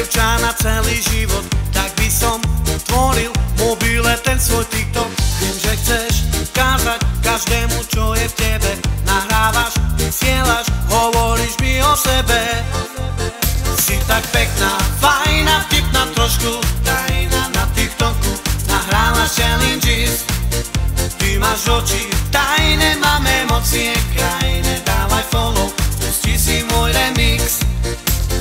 dievča na celý život, tak by som tvoril v mobile ten svoj TikTok. Viem, že chceš ukázať každému, čo je v tebe. Nahrávaš, vysielaš, hovoríš mi o sebe. Si tak pekná, fajná, vtipná, trošku tajná na TikToku. Nahrávaš challenges, ty máš oči tajné, mám emócie krajné. Dávaj follow, pusti si môj remix.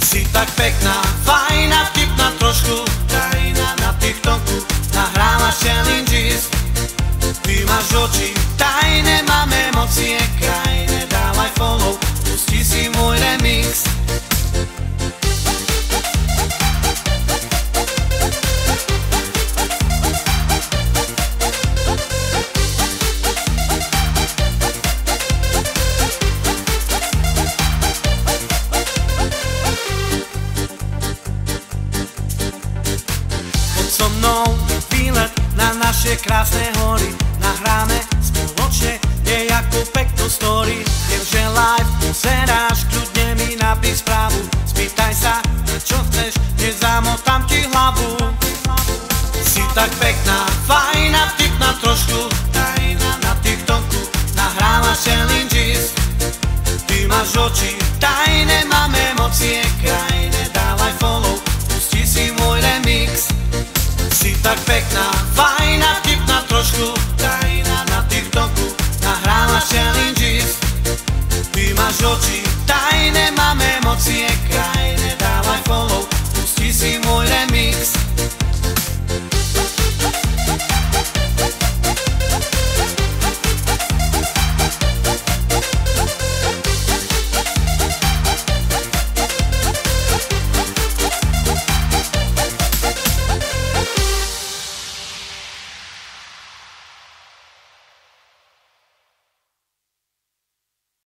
Si tak pekná, fajná, vtipná, trošku tajná na TikToku. Nahrávaš challenges, ty máš oči tajné, mám emócie krajné. Dávaj follow, pusti si môj remix. So mnou výlet na naše krásne hory. Nahráme spoločne nejakú peknú story. Viem, že live pozeráš, kľudne mi napíš správu. Spýtaj sa, čo chceš, nezamotám ti hlavu. Si tak pekná, fajná, vtipná, trošku tajná na TikToku. Nahrávaš challenges, ty máš oči tajné, mám emócie krajné. Dávaj follow, pusti si môj remix. Si tak pekná,